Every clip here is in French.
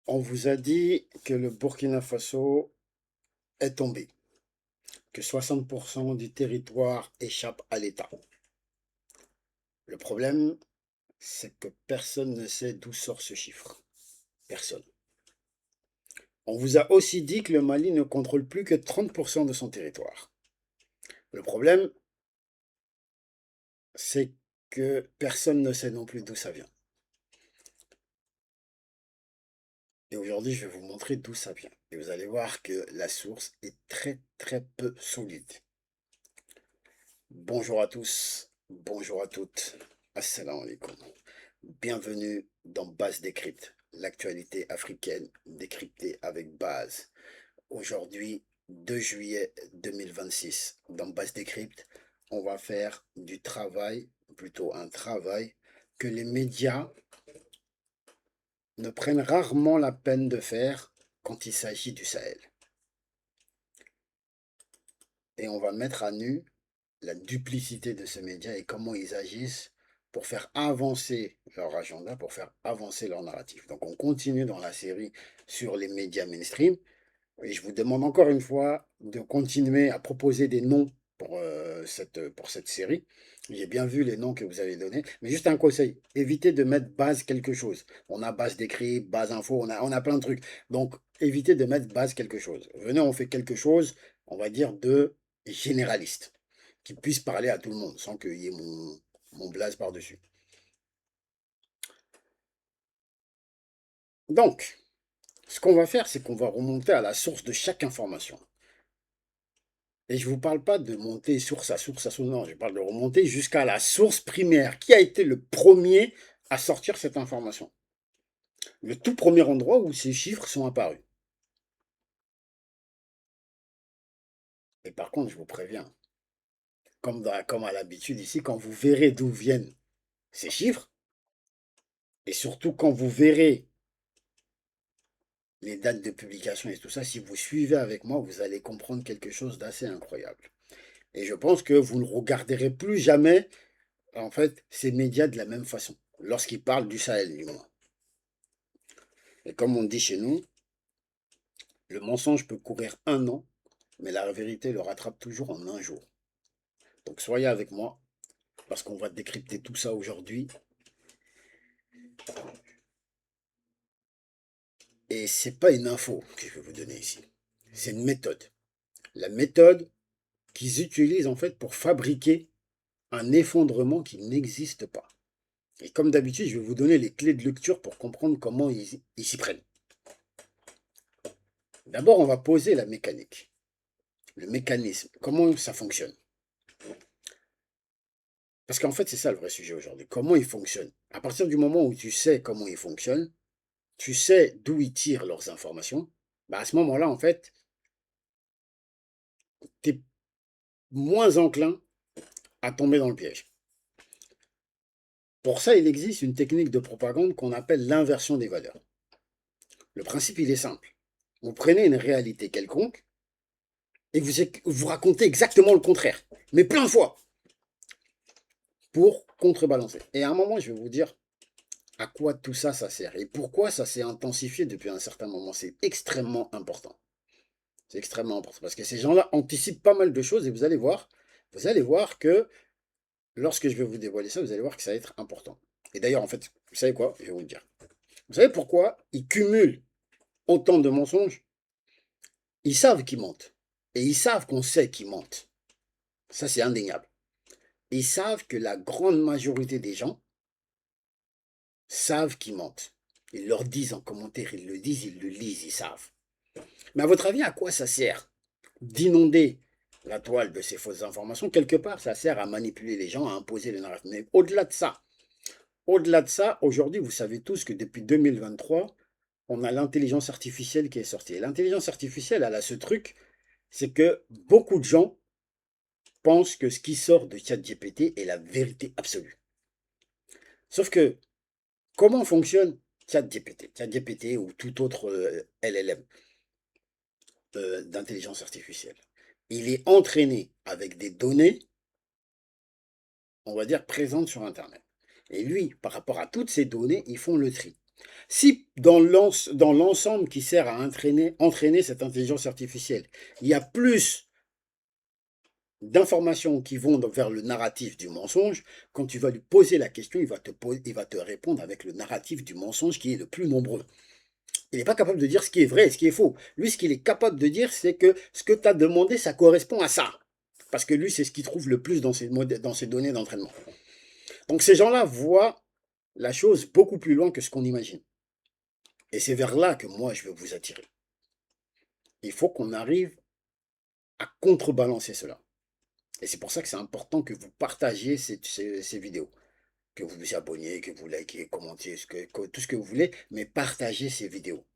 On vous a dit que le Burkina Faso est tombé, que 60% du territoire échappe à l'État. Le problème, c'est que personne ne sait d'où sort ce chiffre. Personne. On vous a aussi dit que le Mali ne contrôle plus que 30% de son territoire. Le problème, c'est que personne ne sait non plus d'où ça vient. Et aujourd'hui, je vais vous montrer d'où ça vient. Et vous allez voir que la source est très très peu solide. Bonjour à tous, bonjour à toutes, assalamu alaikum. Bienvenue dans Base Décrypte, l'actualité africaine décryptée avec base. Aujourd'hui, 2 juillet 2026, dans Base Décrypte, on va faire du travail, plutôt un travail, que les médias ne prennent rarement la peine de faire quand il s'agit du Sahel. Et on va mettre à nu la duplicité de ces médias et comment ils agissent pour faire avancer leur agenda, pour faire avancer leur narratif. Donc on continue dans la série sur les médias mainstream et je vous demande encore une fois de continuer à proposer des noms pour cette série. J'ai bien vu les noms que vous avez donnés, mais juste un conseil, évitez de mettre base quelque chose. On a base d'écrit, base info, on a plein de trucs. Donc évitez de mettre base quelque chose. Venez, on fait quelque chose, on va dire, de généraliste qui puisse parler à tout le monde sans qu'il y ait mon blaze par-dessus. Donc, ce qu'on va faire, c'est qu'on va remonter à la source de chaque information. Et je ne vous parle pas de monter source à source à source, non, je parle de remonter jusqu'à la source primaire. Qui a été le premier à sortir cette information? Le tout premier endroit où ces chiffres sont apparus. Et par contre, je vous préviens, comme à l'habitude ici, quand vous verrez d'où viennent ces chiffres, et surtout quand vous verrez les dates de publication et tout ça, si vous suivez avec moi, vous allez comprendre quelque chose d'assez incroyable. Et je pense que vous ne regarderez plus jamais, en fait, ces médias de la même façon, lorsqu'ils parlent du Sahel, du moins. Et comme on dit chez nous, le mensonge peut courir 1 an, mais la vérité le rattrape toujours en un jour. Donc soyez avec moi, parce qu'on va décrypter tout ça aujourd'hui. Et c'est pas une info que je vais vous donner ici, c'est une méthode. La méthode qu'ils utilisent en fait pour fabriquer un effondrement qui n'existe pas. Et comme d'habitude, je vais vous donner les clés de lecture pour comprendre comment ils s'y prennent. D'abord, on va poser la mécanique, le mécanisme, comment ça fonctionne. Parce qu'en fait, c'est ça le vrai sujet aujourd'hui. Comment ils fonctionnent. À partir du moment où tu sais comment ils fonctionnent, tu sais d'où ils tirent leurs informations, bah à ce moment-là, en fait, tu es moins enclin à tomber dans le piège. Pour ça, il existe une technique de propagande qu'on appelle l'inversion des valeurs. Le principe, il est simple. Vous prenez une réalité quelconque et vous racontez exactement le contraire, mais plein de fois, pour contrebalancer. Et à un moment, je vais vous dire à quoi tout ça, ça sert et pourquoi ça s'est intensifié depuis un certain moment. C'est extrêmement important. C'est extrêmement important parce que ces gens-là anticipent pas mal de choses et vous allez voir que lorsque je vais vous dévoiler ça, vous allez voir que ça va être important. Et d'ailleurs, en fait, vous savez quoi? Je vais vous le dire. Vous savez pourquoi ils cumulent autant de mensonges? Ils savent qu'ils mentent. Et ils savent qu'on sait qu'ils mentent. Ça, c'est indéniable. Ils savent que la grande majorité des gens savent qu'ils mentent. Ils leur disent en commentaire, ils le disent, ils le lisent, ils savent. Mais à votre avis, à quoi ça sert d'inonder la toile de ces fausses informations? Quelque part, ça sert à manipuler les gens, à imposer le narratif. Mais au-delà de ça, aujourd'hui, vous savez tous que depuis 2023, on a l'intelligence artificielle qui est sortie. Et l'intelligence artificielle, elle a ce truc, c'est que beaucoup de gens pensent que ce qui sort de ChatGPT est la vérité absolue. Sauf que, comment fonctionne ChatGPT? ChatGPT ou tout autre LLM d'intelligence artificielle. Il est entraîné avec des données, on va dire, présentes sur Internet. Et lui, par rapport à toutes ces données, ils font le tri. Si dans l'ensemble qui sert à entraîner cette intelligence artificielle, il y a plus d'informations qui vont vers le narratif du mensonge, quand tu vas lui poser la question, il va te répondre avec le narratif du mensonge qui est le plus nombreux. Il n'est pas capable de dire ce qui est vrai et ce qui est faux. Lui, ce qu'il est capable de dire, c'est que ce que tu as demandé, ça correspond à ça. Parce que lui, c'est ce qu'il trouve le plus dans ses données d'entraînement. Donc ces gens-là voient la chose beaucoup plus loin que ce qu'on imagine. Et c'est vers là que moi, je veux vous attirer. Il faut qu'on arrive à contrebalancer cela. Et c'est pour ça que c'est important que vous partagiez ces vidéos. Que vous vous abonniez, que vous likez, commentez, tout ce que vous voulez, mais partagez ces vidéos.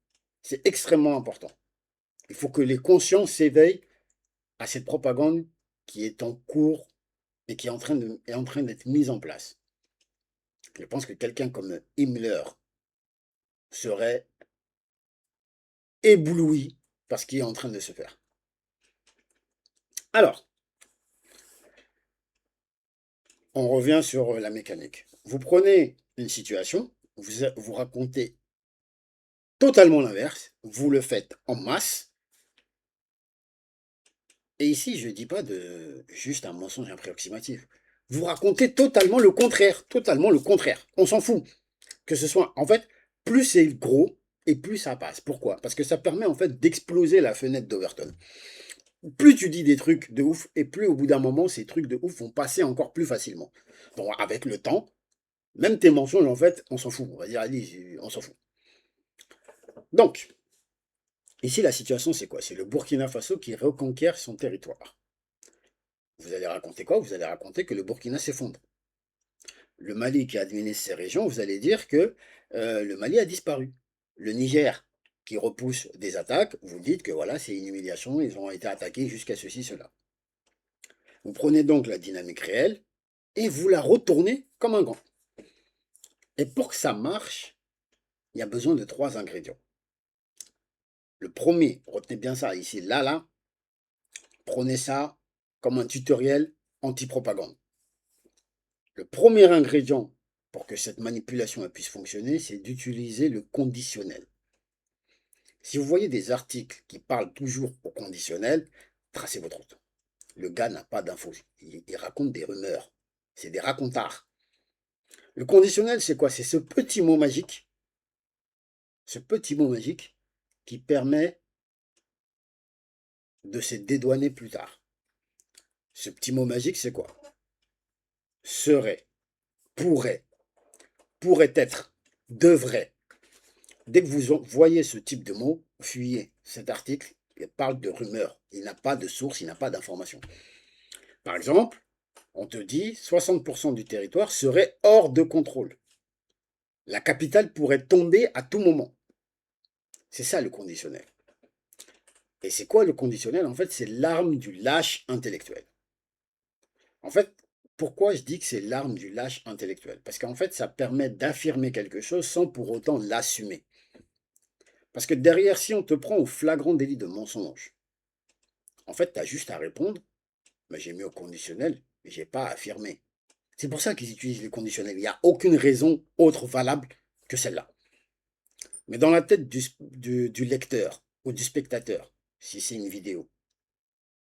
C'est extrêmement important. Il faut que les consciences s'éveillent à cette propagande qui est en cours et qui est en train d'être mise en place. Je pense que quelqu'un comme Himmler serait ébloui par ce qui est en train de se faire. Alors, on revient sur la mécanique. Vous prenez une situation, vous racontez totalement l'inverse, vous le faites en masse, et ici je ne dis pas de juste un mensonge approximatif. Vous racontez totalement le contraire, on s'en fout. Que ce soit, en fait, plus c'est gros et plus ça passe. Pourquoi? Parce que ça permet en fait d'exploser la fenêtre d'Overton. Plus tu dis des trucs de ouf, et plus au bout d'un moment, ces trucs de ouf vont passer encore plus facilement. Donc avec le temps, même tes mensonges, en fait, on s'en fout. On va dire, allez, on s'en fout. Donc, ici, la situation, c'est quoi? C'est le Burkina Faso qui reconquiert son territoire. Vous allez raconter quoi? Vous allez raconter que le Burkina s'effondre. Le Mali qui administre ces régions, vous allez dire que le Mali a disparu. Le Niger qui repousse des attaques, vous dites que voilà, c'est une humiliation, ils ont été attaqués jusqu'à ceci, cela. Vous prenez donc la dynamique réelle et vous la retournez comme un gant. Et pour que ça marche, il y a besoin de 3 ingrédients. Le premier, retenez bien ça ici, là, prenez ça comme un tutoriel anti-propagande. Le premier ingrédient pour que cette manipulation puisse fonctionner, c'est d'utiliser le conditionnel. Si vous voyez des articles qui parlent toujours au conditionnel, tracez votre route. Le gars n'a pas d'infos, il raconte des rumeurs, c'est des racontards. Le conditionnel, c'est quoi? C'est ce petit mot magique qui permet de se dédouaner plus tard. Ce petit mot magique, c'est quoi? Serait, pourrait, pourrait être, devrait. Dès que vous voyez ce type de mot, fuyez. Cet article il parle de rumeurs. Il n'a pas de source, il n'a pas d'information. Par exemple, on te dit 60% du territoire serait hors de contrôle. La capitale pourrait tomber à tout moment. C'est ça le conditionnel. Et c'est quoi le conditionnel? En fait, c'est l'arme du lâche intellectuel. En fait, pourquoi je dis que c'est l'arme du lâche intellectuel? Parce qu'en fait, ça permet d'affirmer quelque chose sans pour autant l'assumer. Parce que derrière, si on te prend au flagrant délit de mensonge, en fait, tu as juste à répondre, mais j'ai mis au conditionnel, mais j'ai pas affirmé. C'est pour ça qu'ils utilisent les conditionnels. Il n'y a aucune raison autre valable que celle-là. Mais dans la tête du lecteur ou du spectateur, si c'est une vidéo,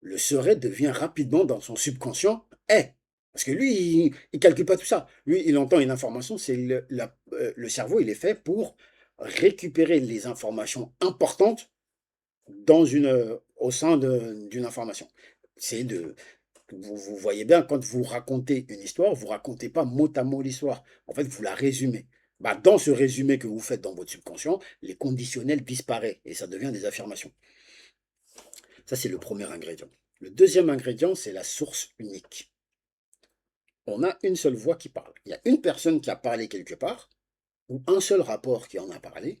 le serait devient rapidement dans son subconscient est. Parce que lui, il ne calcule pas tout ça. Lui, il entend une information, c'est le cerveau, il est fait pour récupérer les informations importantes au sein d'une information. Vous voyez bien, quand vous racontez une histoire, vous ne racontez pas mot à mot l'histoire. En fait, vous la résumez. Bah, dans ce résumé que vous faites dans votre subconscient, les conditionnels disparaissent et ça devient des affirmations. Ça, c'est le premier ingrédient. Le deuxième ingrédient, c'est la source unique. On a une seule voix qui parle. Il y a une personne qui a parlé quelque part, ou un seul rapport qui en a parlé,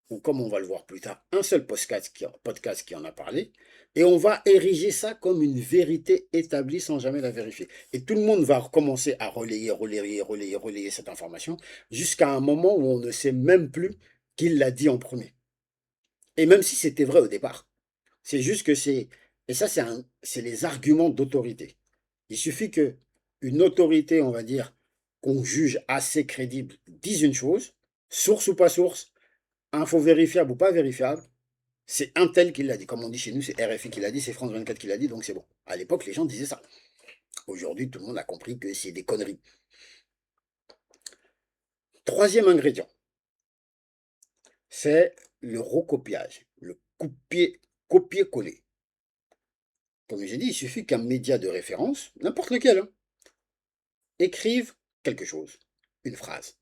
ou comme on va le voir plus tard, un seul podcast qui en a parlé, et on va ériger ça comme une vérité établie sans jamais la vérifier. Et tout le monde va recommencer à relayer cette information, jusqu'à un moment où on ne sait même plus qui l'a dit en premier. Et même si c'était vrai au départ. C'est juste que c'est... Et ça, c'est les arguments d'autorité. Il suffit que une autorité, on va dire, qu'on juge assez crédible, dise une chose, source ou pas source, info vérifiable ou pas vérifiable, c'est un tel qui l'a dit. Comme on dit chez nous, c'est RFI qui l'a dit, c'est France 24 qui l'a dit, donc c'est bon. À l'époque, les gens disaient ça. Aujourd'hui, tout le monde a compris que c'est des conneries. Troisième ingrédient, c'est le recopiage, le copier-coller. Comme j'ai dit, il suffit qu'un média de référence, n'importe lequel, hein, écrive quelque chose, une phrase,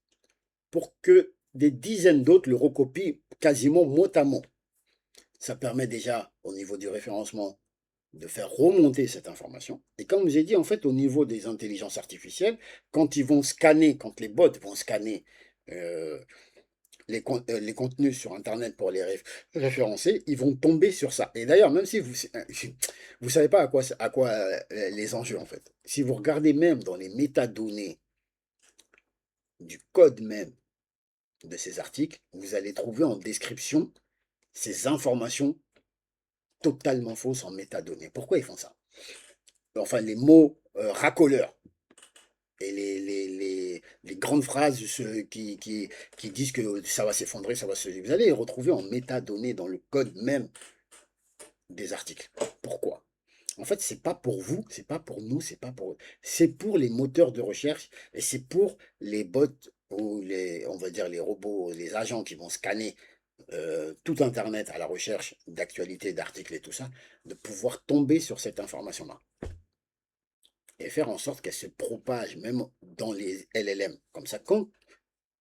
pour que des dizaines d'autres le recopient quasiment mot à mot. Ça permet déjà, au niveau du référencement, de faire remonter cette information. Et comme je vous ai dit, en fait, au niveau des intelligences artificielles, quand ils vont scanner, quand les bots vont scanner euh, les contenus sur Internet pour les référencer, ils vont tomber sur ça. Et d'ailleurs, même si vous ne savez pas à quoi les enjeux, en fait, si vous regardez même dans les métadonnées du code même de ces articles, vous allez trouver en description ces informations totalement fausses en métadonnées. Pourquoi ils font ça? Enfin, les mots racoleurs et les grandes phrases qui disent que ça va s'effondrer, ça va se... Vous allez les retrouver en métadonnées dans le code même des articles. Pourquoi? En fait, c'est pas pour vous, c'est pas pour nous, c'est pas pour... C'est pour les moteurs de recherche et c'est pour les bots ou les, on va dire les robots, les agents qui vont scanner tout Internet à la recherche d'actualités, d'articles et tout ça, de pouvoir tomber sur cette information-là et faire en sorte qu'elle se propage même dans les LLM. Comme ça, quand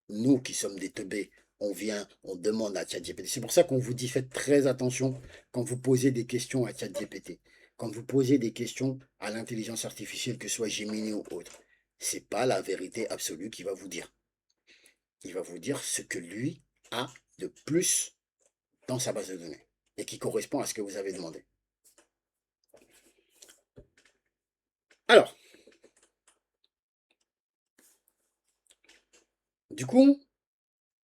nous qui sommes des teubés, on vient, on demande à ChatGPT. C'est pour ça qu'on vous dit faites très attention quand vous posez des questions à ChatGPT. Quand vous posez des questions à l'intelligence artificielle, que ce soit Gemini ou autre, c'est pas la vérité absolue qu'il va vous dire. Il va vous dire ce que lui a de plus dans sa base de données et qui correspond à ce que vous avez demandé. Alors, du coup,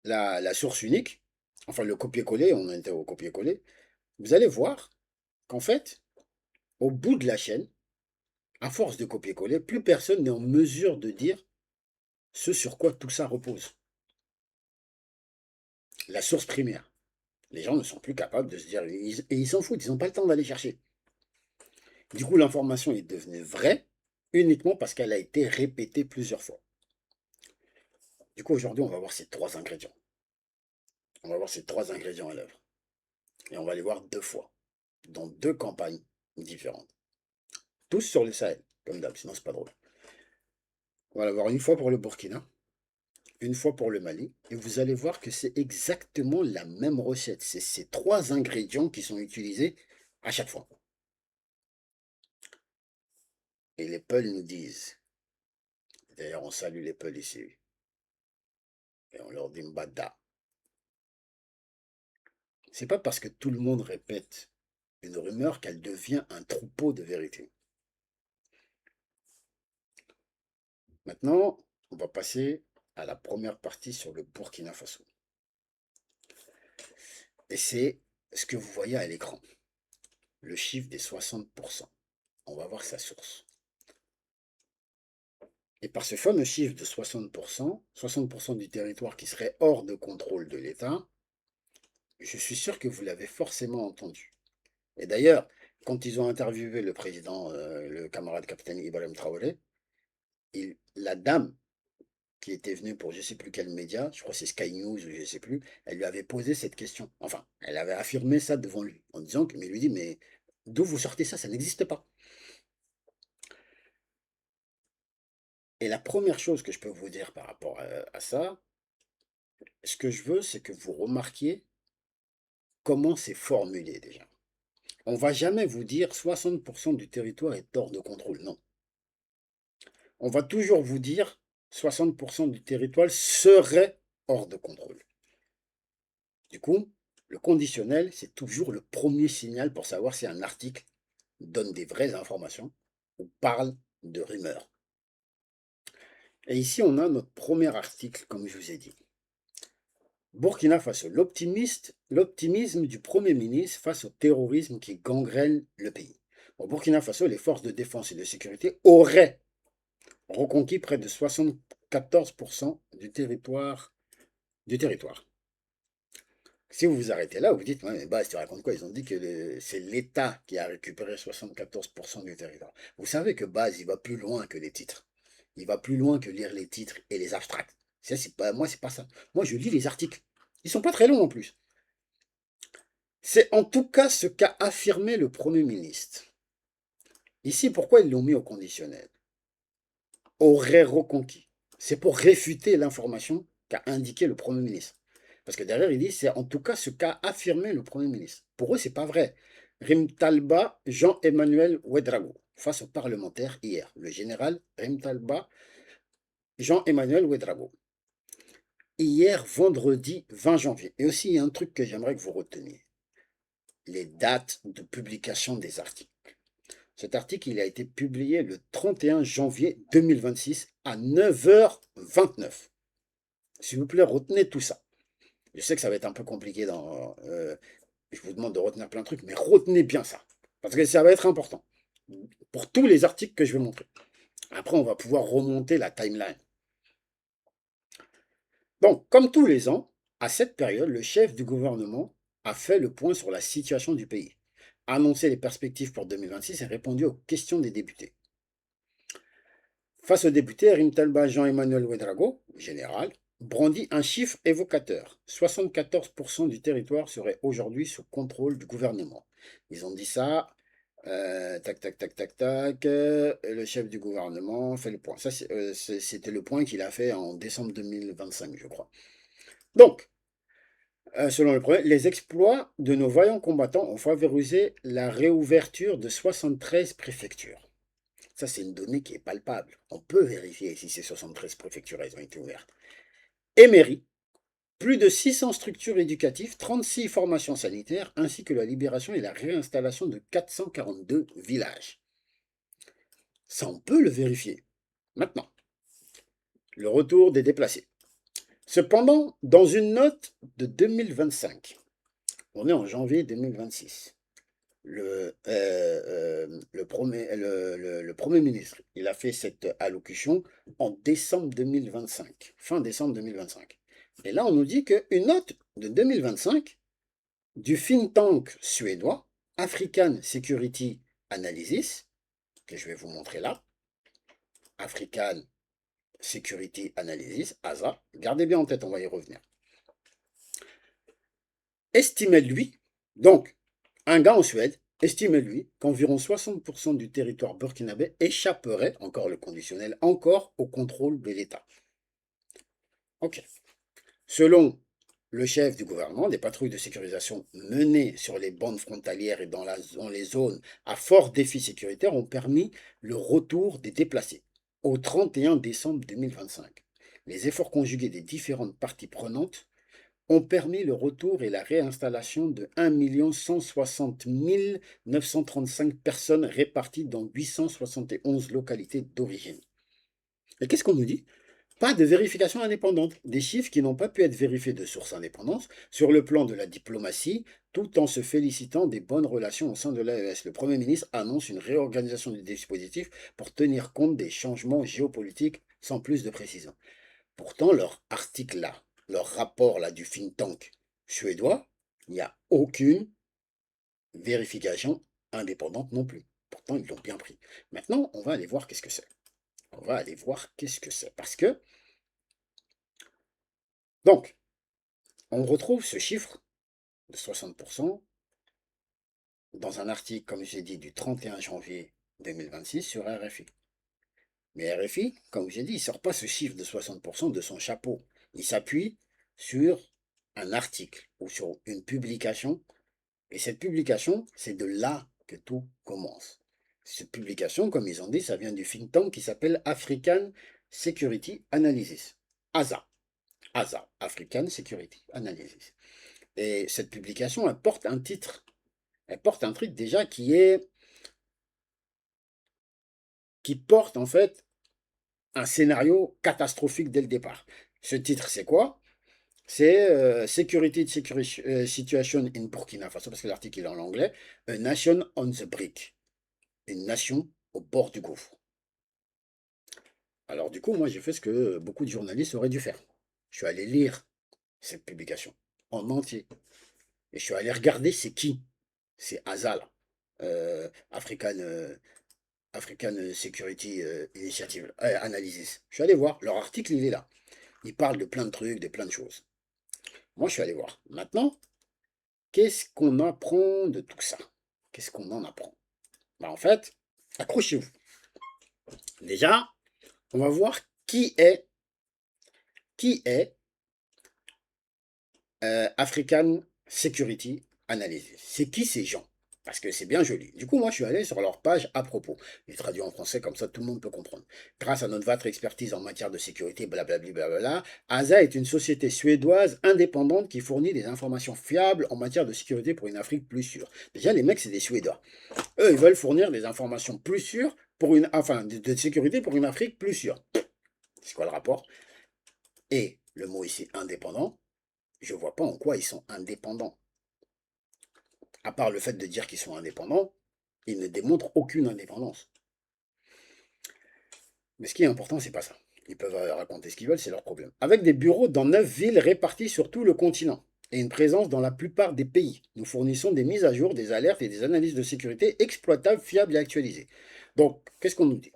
la source unique, enfin le copier-coller, on était au copier-coller, vous allez voir qu'en fait, au bout de la chaîne, à force de copier-coller, plus personne n'est en mesure de dire ce sur quoi tout ça repose. La source primaire. Les gens ne sont plus capables de se dire, et ils s'en foutent, ils n'ont pas le temps d'aller chercher. Du coup, l'information est devenue vraie uniquement parce qu'elle a été répétée plusieurs fois. Du coup, aujourd'hui, on va voir ces trois ingrédients. On va voir ces trois ingrédients à l'œuvre. Et on va les voir deux fois, dans deux campagnes différentes. Tous sur le Sahel, comme d'hab, sinon c'est pas drôle. On va l'avoir une fois pour le Burkina, une fois pour le Mali, et vous allez voir que c'est exactement la même recette. C'est ces trois ingrédients qui sont utilisés à chaque fois. Et les Peuls nous disent, d'ailleurs on salue les Peuls ici, et on leur dit Mbada. C'est pas parce que tout le monde répète une rumeur qu'elle devient un troupeau de vérité. Maintenant, on va passer à la première partie sur le Burkina Faso. Et c'est ce que vous voyez à l'écran, le chiffre des 60%. On va voir sa source. Et par ce fameux chiffre de 60% du territoire qui serait hors de contrôle de l'État, je suis sûr que vous l'avez forcément entendu. Et d'ailleurs, quand ils ont interviewé le président, le camarade capitaine Ibrahim Traoré, la dame qui était venue pour je ne sais plus quel média, je crois que c'est Sky News ou je ne sais plus, elle lui avait posé cette question. Enfin, elle avait affirmé ça devant lui, en disant que, mais lui dit, mais d'où vous sortez ça? Ça n'existe pas. Et la première chose que je peux vous dire par rapport à ça, ce que je veux, c'est que vous remarquiez comment c'est formulé déjà. On ne va jamais vous dire 60% du territoire est hors de contrôle. Non. On va toujours vous dire 60% du territoire serait hors de contrôle. Du coup, le conditionnel, c'est toujours le premier signal pour savoir si un article donne des vraies informations ou parle de rumeurs. Et ici, on a notre premier article, comme je vous ai dit. Burkina Faso, l'optimisme du Premier ministre face au terrorisme qui gangrène le pays. Au Burkina Faso, les forces de défense et de sécurité auraient reconquis près de 74% du territoire du territoire. Si vous vous arrêtez là, vous dites, ouais, mais Baz, tu racontes quoi? Ils ont dit que c'est l'État qui a récupéré 74% du territoire. Vous savez que Baz, il va plus loin que les titres. Il va plus loin que lire les titres et les abstracts. Moi, c'est pas ça. Moi, je lis les articles. Ils sont pas très longs en plus. C'est en tout cas ce qu'a affirmé le Premier ministre. Ici, pourquoi ils l'ont mis au conditionnel? Aurait reconquis. C'est pour réfuter l'information qu'a indiqué le Premier ministre. Parce que derrière, il dit, c'est en tout cas ce qu'a affirmé le Premier ministre. Pour eux, c'est pas vrai. Rimtalba Jean-Emmanuel Ouedraogo, face aux parlementaires hier. Le général Rimtalba Jean-Emmanuel Ouedraogo. Hier, vendredi 20 janvier. Et aussi, il y a un truc que j'aimerais que vous reteniez. Les dates de publication des articles. Cet article, il a été publié le 31 janvier 2026 à 9h29. S'il vous plaît, retenez tout ça. Je sais que ça va être un peu compliqué je vous demande de retenir plein de trucs, mais retenez bien ça. Parce que ça va être important. Pour tous les articles que je vais montrer. Après, on va pouvoir remonter la timeline. Donc, comme tous les ans, à cette période, le chef du gouvernement a fait le point sur la situation du pays, annoncé les perspectives pour 2026 et répondu aux questions des députés. Face aux députés, Rimtalba Jean-Emmanuel Ouedraogo, général, brandit un chiffre évocateur. 74% du territoire serait aujourd'hui sous contrôle du gouvernement. Ils ont dit ça, tac, tac, tac, tac, tac, le chef du gouvernement fait le point. Ça, c'était le point qu'il a fait en décembre 2025, je crois. Donc, selon le premier, les exploits de nos vaillants combattants ont favorisé la réouverture de 73 préfectures. Ça, c'est une donnée qui est palpable. On peut vérifier si ces 73 préfectures elles ont été ouvertes. Et mairie, plus de 600 structures éducatives, 36 formations sanitaires, ainsi que la libération et la réinstallation de 442 villages. Ça, on peut le vérifier. Maintenant, le retour des déplacés. Cependant, dans une note de 2025, on est en janvier 2026, le Premier ministre, il a fait cette allocution en décembre 2025, fin décembre 2025. Et là, on nous dit qu'une note de 2025 du think tank suédois, African Security Analysis, que je vais vous montrer là, African Security Analysis, ASA, gardez bien en tête, on va y revenir, estimait lui, donc un gars en Suède, estime lui qu'environ 60% du territoire burkinabé échapperait, encore le conditionnel, encore au contrôle de l'État. Ok. Selon le chef du gouvernement, des patrouilles de sécurisation menées sur les bandes frontalières et dans les zones à fort défi sécuritaire ont permis le retour des déplacés au 31 décembre 2025. Les efforts conjugués des différentes parties prenantes ont permis le retour et la réinstallation de 1 160 935 personnes réparties dans 871 localités d'origine. Et qu'est-ce qu'on nous dit? Pas de vérification indépendante, des chiffres qui n'ont pas pu être vérifiés de sources indépendantes sur le plan de la diplomatie, tout en se félicitant des bonnes relations au sein de l'AES. Le Premier ministre annonce une réorganisation du dispositif pour tenir compte des changements géopolitiques sans plus de précision. Pourtant, leur article là, leur rapport là du think tank suédois, il n'y a aucune vérification indépendante non plus. Pourtant, ils l'ont bien pris. Maintenant, on va aller voir qu'est-ce que c'est. On va aller voir qu'est-ce que c'est. Parce que, donc, on retrouve ce chiffre de 60% dans un article, comme j'ai dit, du 31 janvier 2026 sur RFI. Mais RFI, comme j'ai dit, il ne sort pas ce chiffre de 60% de son chapeau. Il s'appuie sur un article ou sur une publication. Et cette publication, c'est de là que tout commence. Cette publication, comme ils ont dit, ça vient du think tank qui s'appelle African Security Analysis. ASA. ASA, African Security Analysis. Et cette publication, elle porte un titre. Elle porte un titre déjà qui porte en fait un scénario catastrophique dès le départ. Ce titre, c'est quoi? C'est Security Situation in Burkina Faso, parce que l'article est en anglais, A Nation on the Brink, une nation au bord du gouffre. Alors du coup, moi j'ai fait ce que beaucoup de journalistes auraient dû faire. Je suis allé lire cette publication, en entier. Et je suis allé regarder c'est qui. C'est ASA, là. African Security Initiative, Analysis. Je suis allé voir, leur article, il est là. Ils parlent de plein de trucs, de plein de choses. Moi, je suis allé voir. Maintenant, qu'est-ce qu'on apprend de tout ça? Qu'est-ce qu'on en apprend? Bah, en fait, accrochez-vous. Déjà, on va voir qui est African Security Analysis. C'est qui ces gens? Parce que c'est bien joli. Du coup, moi, je suis allé sur leur page à propos. J'ai traduit en français, comme ça tout le monde peut comprendre. Grâce à notre vaste expertise en matière de sécurité, blablabla, blablabla, ASA est une société suédoise indépendante qui fournit des informations fiables en matière de sécurité pour une Afrique plus sûre. Déjà, les mecs, c'est des Suédois. Eux, ils veulent fournir des informations plus sûres pour une, enfin, de sécurité pour une Afrique plus sûre. C'est quoi le rapport? Et le mot ici, indépendant, je ne vois pas en quoi ils sont indépendants. À part le fait de dire qu'ils sont indépendants, ils ne démontrent aucune indépendance. Mais ce qui est important, c'est pas ça. Ils peuvent raconter ce qu'ils veulent, c'est leur problème. Avec des bureaux dans 9 villes réparties sur tout le continent et une présence dans la plupart des pays, nous fournissons des mises à jour, des alertes et des analyses de sécurité exploitables, fiables et actualisées. Donc, qu'est-ce qu'on nous dit?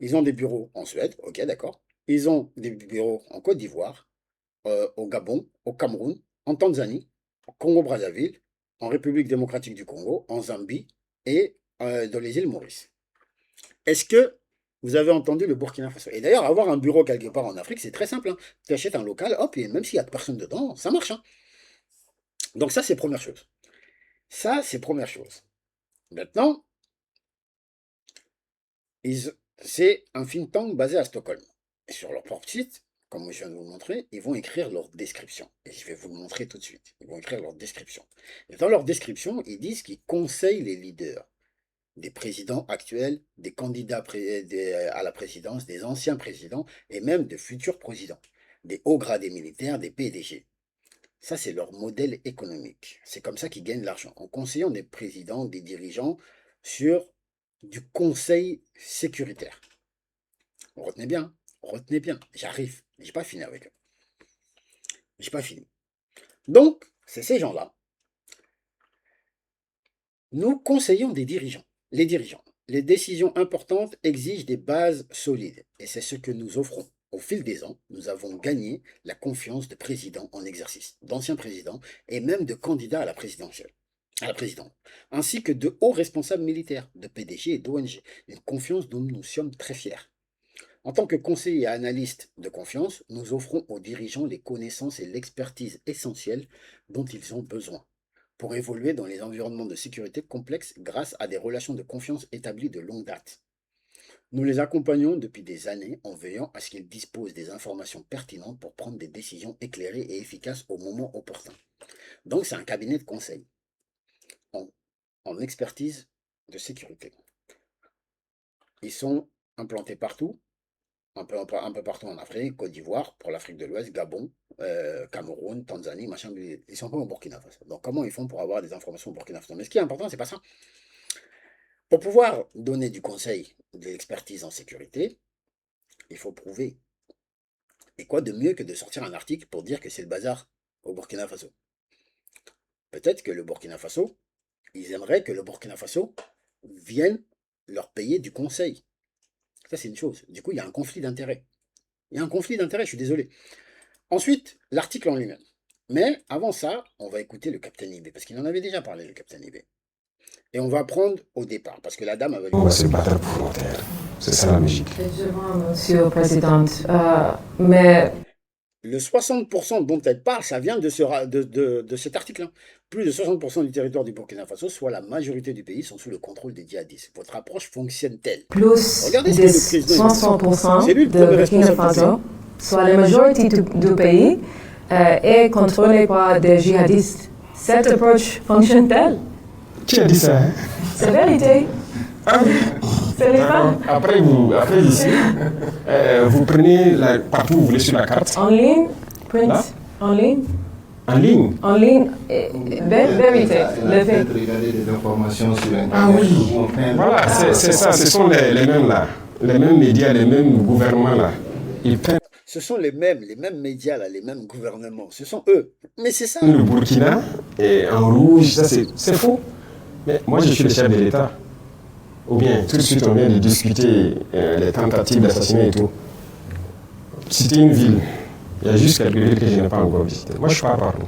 Ils ont des bureaux en Suède, ok, d'accord. Ils ont des bureaux en Côte d'Ivoire, au Gabon, au Cameroun, en Tanzanie, au Congo-Brazzaville, en République démocratique du Congo, en Zambie et dans les îles Maurice. Est-ce que vous avez entendu le Burkina Faso? Et d'ailleurs, avoir un bureau quelque part en Afrique, c'est très simple. Hein. Tu achètes un local, hop, et même s'il n'y a personne dedans, ça marche. Hein. Donc ça, c'est première chose. Ça, c'est première chose. Maintenant, c'est un think tank basé à Stockholm. Et sur leur propre site, comme je viens de vous le montrer, ils vont écrire leur description. Et je vais vous le montrer tout de suite. Ils vont écrire leur description. Et dans leur description, ils disent qu'ils conseillent les leaders, des présidents actuels, des candidats à la présidence, des anciens présidents et même de futurs présidents, des hauts gradés militaires, des PDG. Ça, c'est leur modèle économique. C'est comme ça qu'ils gagnent l'argent, en conseillant des présidents, des dirigeants sur du conseil sécuritaire. Retenez bien, j'arrive. J'ai pas fini avec eux. J'ai pas fini. Donc, c'est ces gens-là. Nous conseillons des dirigeants. Les dirigeants. Les décisions importantes exigent des bases solides. Et c'est ce que nous offrons. Au fil des ans, nous avons gagné la confiance de présidents en exercice, d'anciens présidents et même de candidats à la présidentielle, à la présidence, ainsi que de hauts responsables militaires, de PDG et d'ONG. Une confiance dont nous sommes très fiers. En tant que conseillers et analystes de confiance, nous offrons aux dirigeants les connaissances et l'expertise essentielles dont ils ont besoin pour évoluer dans les environnements de sécurité complexes grâce à des relations de confiance établies de longue date. Nous les accompagnons depuis des années en veillant à ce qu'ils disposent des informations pertinentes pour prendre des décisions éclairées et efficaces au moment opportun. Donc c'est un cabinet de conseil en expertise de sécurité. Ils sont implantés partout, un peu partout en Afrique, Côte d'Ivoire, pour l'Afrique de l'Ouest, Gabon, Cameroun, Tanzanie, machin. Ils sont pas au Burkina Faso. Donc comment ils font pour avoir des informations au Burkina Faso? Mais ce qui est important, c'est pas ça. Pour pouvoir donner du conseil, de l'expertise en sécurité, il faut prouver. Et quoi de mieux que de sortir un article pour dire que c'est le bazar au Burkina Faso? Peut-être que le Burkina Faso, ils aimeraient que le Burkina Faso vienne leur payer du conseil. Ça, c'est une chose. Du coup, il y a un conflit d'intérêts. Il y a un conflit d'intérêts, je suis désolé. Ensuite, l'article en lui-même. Mais avant ça, on va écouter le capitaine Ibé, parce qu'il en avait déjà parlé, le capitaine Ibé. Et on va prendre au départ, parce que la dame avait... On va se battre pour nos terres. C'est ça la musique. Effectivement, Monsieur le Président. Mais Le 60% dont elle parle, ça vient de cet article-là. Plus de 60% du territoire du Burkina Faso, soit la majorité du pays, sont sous le contrôle des djihadistes. Votre approche fonctionne-t-elle? plus Regardez ce de que le président dit. 60% C'est lui le de premier Burkina responsable du Faso, soit la majorité du pays, est contrôlée par des djihadistes. Cette approche fonctionne-t-elle? Qui a dit ça hein? C'est vérité. Ah oui. C'est les femmes. Après ici, vous prenez partout où vous voulez sur la carte. En ligne, print, Là? en ligne, En ligne. en ligne, vérité. Le fait. Regarder des informations sur Internet. Ah oui. Voilà, c'est ça, ce sont les mêmes là. Les mêmes médias, les mêmes gouvernements là. Ils prennent. Ce sont les mêmes médias, là, les mêmes gouvernements. Ce sont eux. Mais c'est ça. Le Burkina est en rouge, ça c'est faux. Mais moi je suis le chef de l'État. Ou bien tout de suite on vient de discuter les tentatives d'assassinat et tout. C'était une ville. Il y a juste quelques villes que je n'ai pas encore visitées. Moi je pars partout.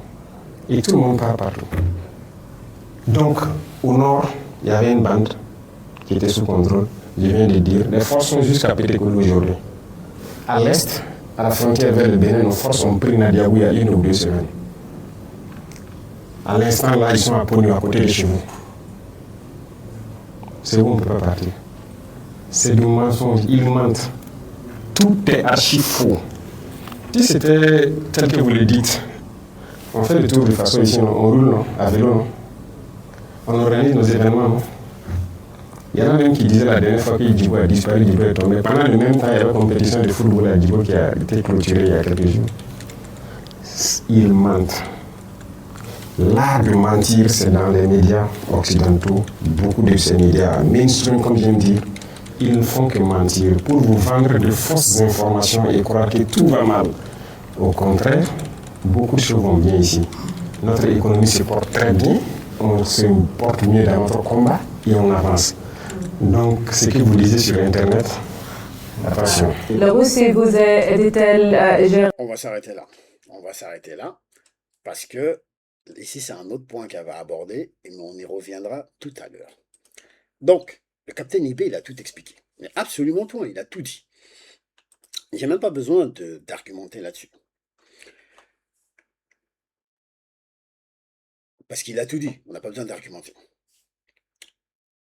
Et tout le monde part partout. Donc au nord, il y avait une bande qui était sous contrôle. Je viens de dire, les forces sont jusqu'à Pétékoulou aujourd'hui. À l'est, à la frontière vers le Bénin, nos forces ont pris Nadiaou il y a 1 ou 2 semaines. À l'instant là, ils sont à Pogno, à côté de chez vous. C'est où on ne peut pas partir. C'est du mensonge, ils mentent. Tout est archi faux. Si c'était tel que vous le dites, on fait le tour de façon ici, on roule non, à vélo, non. On organise nos événements, non. Il y en a même qui disaient la dernière fois que Djibo a disparu, Djibo est tombé. Pendant le même temps, il y avait une compétition de football à Djibo qui a été clôturée il y a quelques jours. Ils mentent. L'art de mentir, c'est dans les médias occidentaux. Beaucoup de ces médias mainstream, comme je viens de dire, ils ne font que mentir pour vous vendre de fausses informations et croire que tout va mal. Au contraire, beaucoup de choses vont bien ici. Notre économie se porte très bien, on se porte mieux dans notre combat et on avance. Donc, ce que vous lisez sur Internet, attention. La Russie vous aide-t-elle gérer? On va s'arrêter là. On va s'arrêter là. Parce que ici, c'est un autre point qu'elle va aborder, mais on y reviendra tout à l'heure. Donc, le capitaine Ibé, il a tout expliqué. Mais absolument tout, il a tout dit. J'ai même pas besoin d'argumenter là-dessus. Parce qu'il a tout dit, on n'a pas besoin d'argumenter.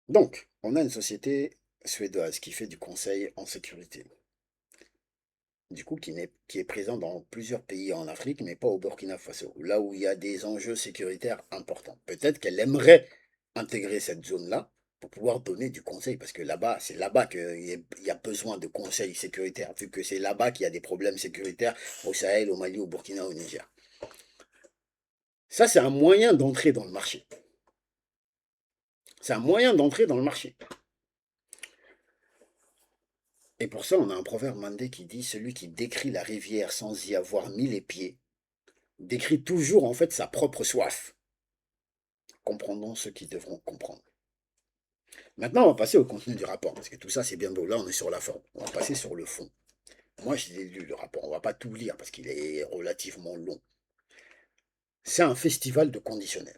Donc, on a une société suédoise qui fait du conseil en sécurité. Du coup, qui est présent dans plusieurs pays en Afrique, mais pas au Burkina Faso, là où il y a des enjeux sécuritaires importants. Peut-être qu'elle aimerait intégrer cette zone-là pour pouvoir donner du conseil, parce que là-bas, c'est là-bas qu'il y a besoin de conseils sécuritaires, vu que c'est là-bas qu'il y a des problèmes sécuritaires au Sahel, au Mali, au Burkina, au Niger. Ça, c'est un moyen d'entrer dans le marché. C'est un moyen d'entrer dans le marché. Et pour ça, on a un proverbe mandé qui dit « Celui qui décrit la rivière sans y avoir mis les pieds, décrit toujours en fait sa propre soif. » Comprenons ceux qui devront comprendre. Maintenant, on va passer au contenu du rapport, parce que tout ça, c'est bien beau. Là, on est sur la forme. On va passer sur le fond. Moi, j'ai lu le rapport. On ne va pas tout lire, parce qu'il est relativement long. C'est un festival de conditionnel.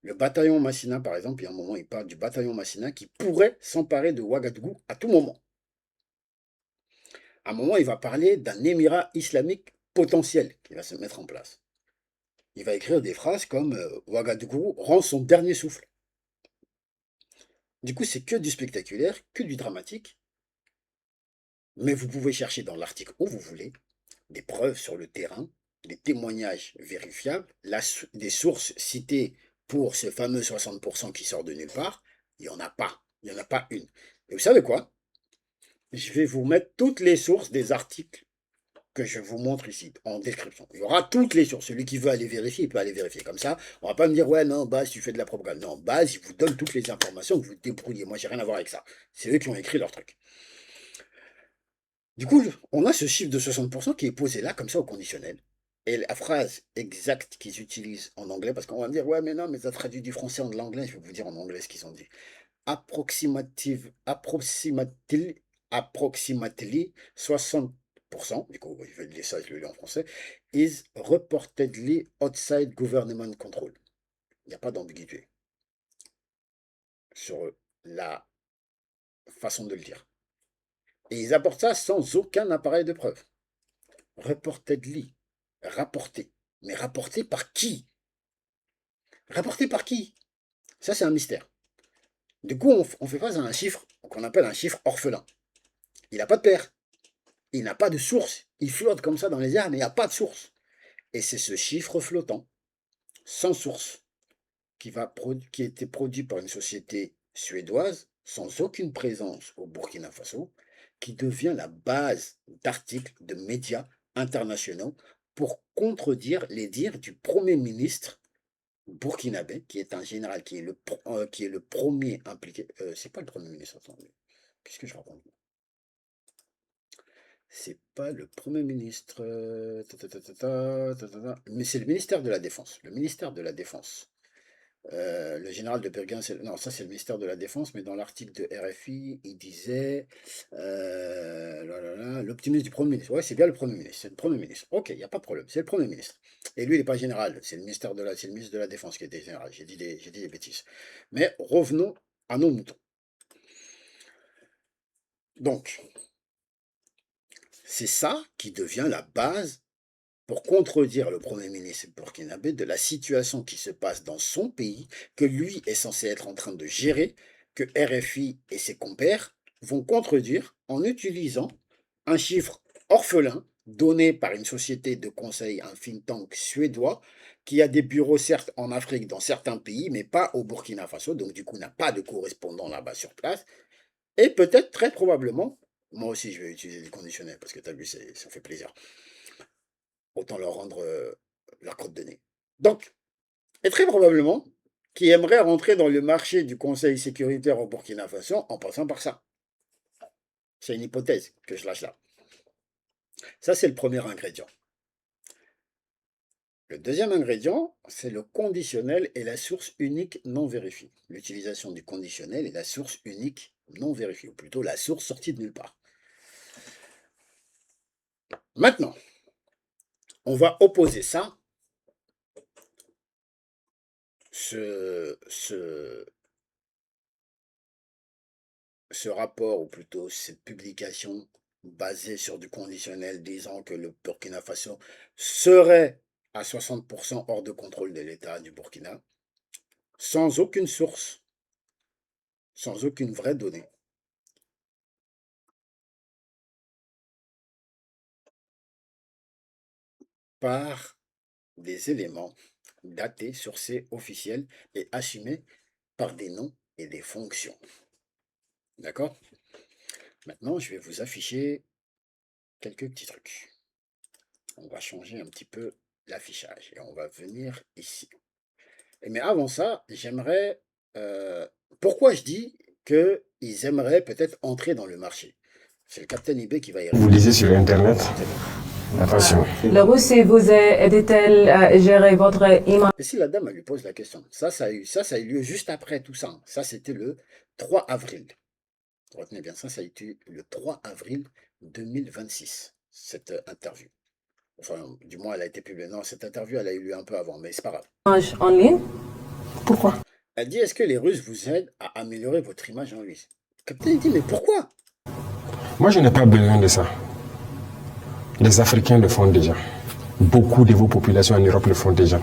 Le bataillon Massina, par exemple, il y a un moment, il parle du bataillon Massina qui pourrait s'emparer de Ouagadougou à tout moment. À un moment, il va parler d'un émirat islamique potentiel qui va se mettre en place. Il va écrire des phrases comme Ouagadougou rend son dernier souffle. Du coup, c'est que du spectaculaire, que du dramatique. Mais vous pouvez chercher dans l'article où vous voulez des preuves sur le terrain, des témoignages vérifiables, des sources citées pour ce fameux 60% qui sort de nulle part. Il n'y en a pas. Il n'y en a pas une. Et vous savez quoi? Je vais vous mettre toutes les sources des articles que je vous montre ici, en description. Il y aura toutes les sources. Celui qui veut aller vérifier, il peut aller vérifier. Comme ça, on va pas me dire, ouais, non, Baz, tu fais de la propagande. Non, Baz, il vous donne toutes les informations, vous vous débrouillez. Moi, j'ai rien à voir avec ça. C'est eux qui ont écrit leur truc. Du coup, on a ce chiffre de 60% qui est posé là, comme ça, au conditionnel. Et la phrase exacte qu'ils utilisent en anglais, parce qu'on va me dire, ouais, mais non, mais ça traduit du français en de l'anglais, je vais vous dire en anglais ce qu'ils ont dit. Approximately 60%, du coup, je vais lire ça, je le lis en français, is reportedly outside government control. Il n'y a pas d'ambiguïté sur la façon de le dire. Et ils apportent ça sans aucun appareil de preuve. Reportedly, rapporté. Mais rapporté par qui? Rapporté par qui? Ça, c'est un mystère. Du coup, on fait face à un chiffre qu'on appelle un chiffre orphelin. Il n'a pas de père. Il n'a pas de source. Il flotte comme ça dans les airs, mais il n'y a pas de source. Et c'est ce chiffre flottant, sans source, qui a été produit par une société suédoise, sans aucune présence au Burkina Faso, qui devient la base d'articles de médias internationaux pour contredire les dires du Premier ministre burkinabé, qui est un général qui est le premier impliqué. C'est pas le Premier ministre, attendez. Qu'est-ce que je raconte? c'est pas le Premier ministre. Mais c'est le ministère de la Défense. Le ministère de la Défense. Le général de Bergen, non, ça c'est le ministère de la Défense, mais dans l'article de RFI, il disait l'optimisme du Premier ministre. Ouais, c'est bien le Premier ministre, c'est le Premier ministre. Ok, il n'y a pas de problème, c'est le Premier ministre. Et lui, il n'est pas général, c'est le ministre de la Défense qui était général. J'ai dit des bêtises. Mais revenons à nos moutons. Donc, c'est ça qui devient la base pour contredire le Premier ministre burkinabé de la situation qui se passe dans son pays, que lui est censé être en train de gérer, que RFI et ses compères vont contredire en utilisant un chiffre orphelin donné par une société de conseil, un think tank suédois, qui a des bureaux certes en Afrique, dans certains pays, mais pas au Burkina Faso, donc du coup n'a pas de correspondant là-bas sur place, et peut-être très probablement, moi aussi je vais utiliser des conditionnels, parce que tu as vu, ça fait plaisir, autant leur rendre leur crotte de nez. Donc, et très probablement, qui aimerait rentrer dans le marché du Conseil sécuritaire au Burkina Faso en passant par ça. C'est une hypothèse que je lâche là. Ça, c'est le premier ingrédient. Le deuxième ingrédient, c'est le conditionnel et la source unique non vérifiée. L'utilisation du conditionnel et la source unique non vérifiée, ou plutôt la source sortie de nulle part. Maintenant, on va opposer ça, ce rapport, ou plutôt cette publication basée sur du conditionnel disant que le Burkina Faso serait à 60% hors de contrôle de l'État du Burkina, sans aucune source, sans aucune vraie donnée. Par des éléments datés, sourcés, officiels et assumés par des noms et des fonctions. D'accord? Maintenant, je vais vous afficher quelques petits trucs. On va changer un petit peu l'affichage et on va venir ici. Mais avant ça, j'aimerais... pourquoi je dis qu'ils aimeraient peut-être entrer dans le marché? C'est le Captain eBay qui va y répondre. Vous lisez sur Internet. Attention. La Russie vous a aidé-t-elle à gérer votre image? Et si la dame, elle lui pose la question, ça a eu lieu juste après tout ça. Ça, c'était le 3 avril. Retenez bien ça, ça a été le 3 avril 2026, cette interview. Enfin, du moins, elle a été publiée. Non, cette interview, elle a eu lieu un peu avant, mais c'est pas grave. En ligne? Pourquoi? Elle dit, est-ce que les Russes vous aident à améliorer votre image en ligne? Le capitaine dit, mais pourquoi? Moi, je n'ai pas besoin de ça. Les Africains le font déjà. Beaucoup de vos populations en Europe le font déjà.